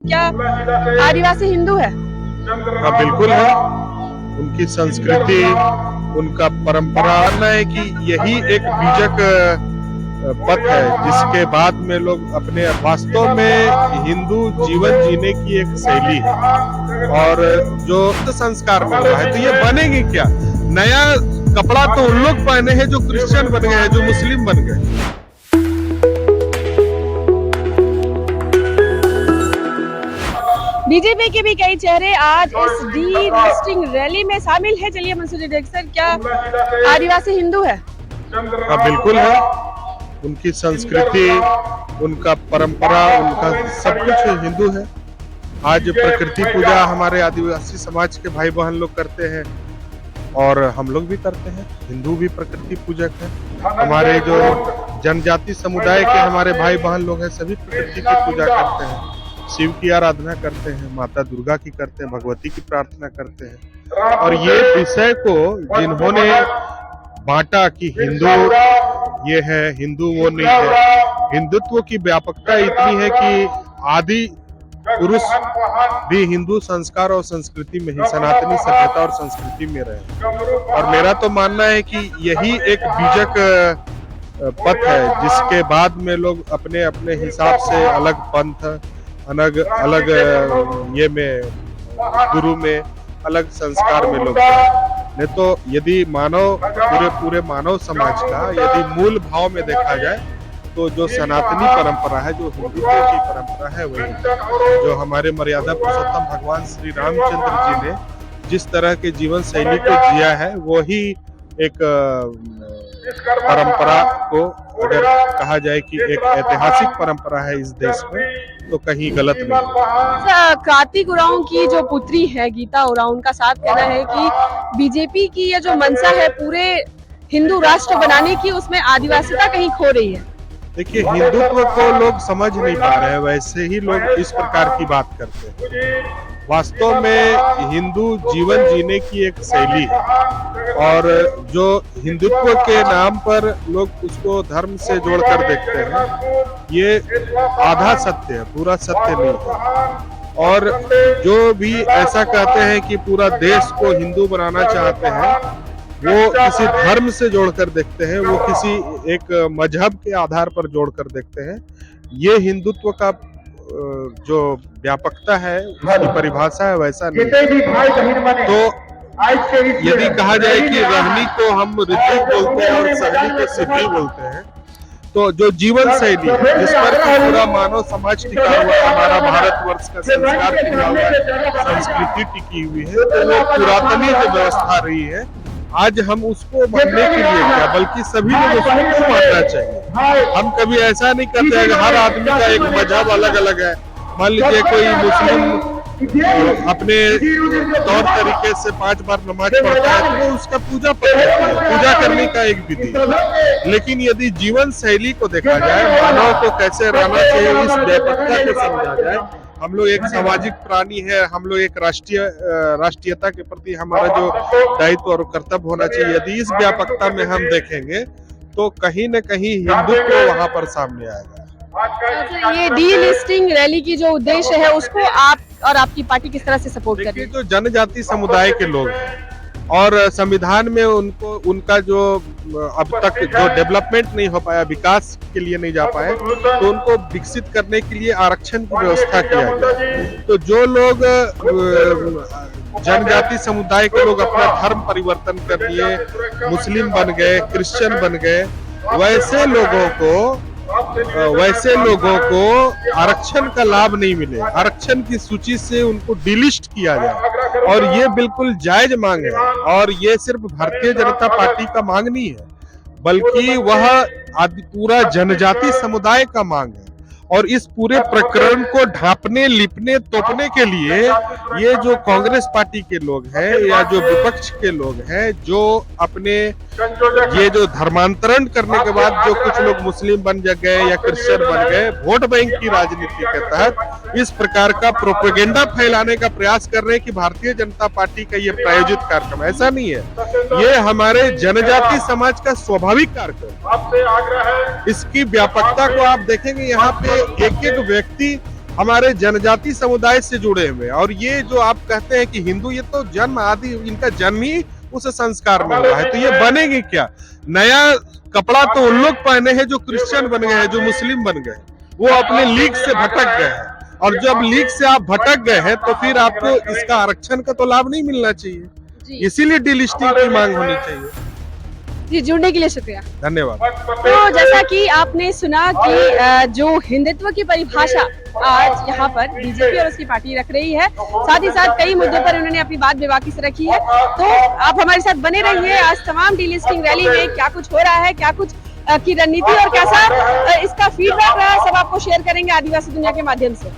क्या आदिवासी हिंदू है? हाँ, बिल्कुल है। उनकी संस्कृति, उनका परंपरा मानना है कि यही एक बीजक पथ है जिसके बाद में लोग अपने वास्तव में हिंदू जीवन जीने की एक शैली है। और जो संस्कार मिल रहा है तो ये बनेगी क्या? नया कपड़ा तो उन लोग पहने हैं जो क्रिश्चियन बन गए हैं, जो मुस्लिम बन गए। बीजेपी के भी कई चेहरे आज इस डी लिस्टिंग रैली में शामिल है। चलिए मंसूरी सर, क्या आदिवासी हिंदू है? हाँ, बिल्कुल है। उनकी संस्कृति, उनका परंपरा, उनका सब कुछ हिंदू है। आज प्रकृति पूजा हमारे आदिवासी समाज के भाई बहन लोग करते हैं और हम लोग भी करते हैं। हिंदू भी प्रकृति पूजक है। हमारे जो जनजाति समुदाय के हमारे भाई बहन लोग हैं सभी प्रकृति की पूजा करते हैं, शिव की आराधना करते हैं, माता दुर्गा की करते हैं, भगवती की प्रार्थना करते हैं। और ये विषय को जिन्होंने बांटा कि हिंदू ये है, हिंदू वो नहीं है, हिंदुत्व की व्यापकता इतनी है कि आदि पुरुष भी हिंदू संस्कार और संस्कृति में ही, सनातनी सभ्यता और संस्कृति में रहे। और मेरा तो मानना है कि यही एक बीजक पथ है जिसके बाद में लोग अपने अपने हिसाब से अलग पंथ, अलग अलग ये में गुरु में, अलग संस्कार में लोग नहीं तो यदि मानव पूरे मानव समाज का यदि मूल भाव में देखा जाए तो जो सनातनी परंपरा है, जो हिंदुत्व की परंपरा है, वही जो हमारे मर्यादा पुरुषोत्तम भगवान श्री रामचंद्र जी ने जिस तरह के जीवन शैली को जिया है, वही एक परंपरा को अगर कहा जाए कि एक ऐतिहासिक परंपरा है इस देश में तो कहीं गलत नहीं। कार्तिक उरांव की जो पुत्री है गीता उरांव, उनका साथ कहना है कि बीजेपी की ये जो मंशा है पूरे हिंदू राष्ट्र बनाने की, उसमें आदिवासिता कहीं खो रही है। देखिए, हिंदुत्व को लोग समझ नहीं पा रहे हैं, वैसे ही लोग इस प्रकार की बात करते हैं। वास्तव में हिंदू जीवन जीने की एक शैली है और जो हिंदुत्व के नाम पर लोग उसको धर्म से जोड़कर देखते हैं, ये आधा सत्य है, पूरा सत्य नहीं है। और जो भी ऐसा कहते हैं कि पूरा देश को हिंदू बनाना चाहते हैं, वो किसी धर्म से जोड़कर देखते हैं, वो किसी एक मजहब के आधार पर जोड़कर देखते हैं। ये हिंदुत्व का जो व्यापकता है, उसकी परिभाषा है, वैसा नहीं। तो यदि कहा जाए कि रहनी को हम ऋतिक बोलते हैं और सहनी को सिद्धि बोलते हैं, तो जो जीवन शैली है जिस पर पूरा मानव समाज टिका हुआ है, हमारा भारतवर्ष का संस्कार टिका हुआ है, संस्कृति टिकी हुई है, तो वो पुरातनी जो व्यवस्था रही है, आज हम उसको मानने के लिए क्या, बल्कि सभी लोग उसको मानना चाहिए। हम कभी ऐसा नहीं करते हैं कि हर आदमी का एक मजहब अलग अलग है। मान लीजिए कोई मुस्लिम अपने तौर तरीके से 5 बार नमाज पढ़ता है तो वो उसका पूजा करने का एक विधि है। लेकिन यदि जीवन शैली को देखा जाए, मानव को कैसे रहना चाहिए, इस व्यापकता को समझा जाए, हम लोग एक सामाजिक प्राणी है, हम लोग एक राष्ट्रीयता के प्रति हमारा जो दायित्व और कर्तव्य होना चाहिए, यदि इस व्यापकता में हम देखेंगे तो कहीं न कहीं हिंदुत्व वहां पर सामने आएगा। ये डी लिस्टिंग रैली की जो उद्देश्य है, उसको आप और आपकी पार्टी किस तरह से सपोर्ट करती है? जो जनजाति समुदाय के लोग हैं और संविधान में उनका जो अब तक जो डेवलपमेंट नहीं हो पाया, विकास के लिए नहीं जा पाए, तो उनको विकसित करने के लिए आरक्षण की व्यवस्था किया गया। तो जो लोग जनजाति समुदाय के लोग अपना धर्म परिवर्तन कर लिए, मुस्लिम बन गए, क्रिश्चियन बन गए, वैसे लोगों को आरक्षण का लाभ नहीं मिले, आरक्षण की सूची से उनको डिलिस्ट किया जाए। और ये बिल्कुल जायज मांग है और ये सिर्फ भारतीय जनता पार्टी का मांग नहीं है, बल्कि वह पूरा जनजाति समुदाय का मांग है। और इस पूरे प्रकरण को ढांपने, लिपने, तोपने के लिए ये जो कांग्रेस पार्टी के लोग हैं या जो विपक्ष के लोग हैं, जो अपने ये जो धर्मांतरण करने के बाद जो कुछ लोग मुस्लिम बन गए या क्रिश्चियन बन गए, वोट बैंक की राजनीति के तहत इस प्रकार का प्रोपेगेंडा फैलाने का प्रयास कर रहे हैं कि भारतीय जनता पार्टी का ये प्रायोजित कार्यक्रम, ऐसा नहीं है। ये हमारे जनजाति समाज का स्वाभाविक कार्यक्रम। इसकी व्यापकता को आप देखेंगे, यहाँ पे एक एक व्यक्ति हमारे जनजाति समुदाय से जुड़े हुए हैं। और ये जो आप कहते हैं कि हिंदू, ये तो जन्म आदि, इनका जन्म ही उस संस्कार में हुआ है, तो ये बनेंगे क्या? नया कपड़ा तो उन लोग पहने हैं जो क्रिश्चियन बन गए हैं, जो मुस्लिम बन गए, वो अपने लीग से भटक गए हैं। और जब लीग से आप भटक गए हैं तो फिर आपको इसका आरक्षण का तो लाभ नहीं मिलना चाहिए, इसीलिए डीलिस्टिंग की मांग होनी चाहिए। जी, जुड़ने के लिए शुक्रिया। धन्यवाद। तो जैसा कि आपने सुना कि जो हिंदुत्व की परिभाषा आज यहाँ पर बीजेपी और उसकी पार्टी रख रही है, साथ ही साथ कई मुद्दों पर उन्होंने अपनी बात बेबाकी से रखी है। तो आप हमारे साथ बने रहिए। आज तमाम डीलिस्टिंग रैली में क्या कुछ हो रहा है, क्या कुछ की रणनीति और कैसा इसका फीडबैक रहा, सब आपको शेयर करेंगे आदिवासी दुनिया के माध्यम से।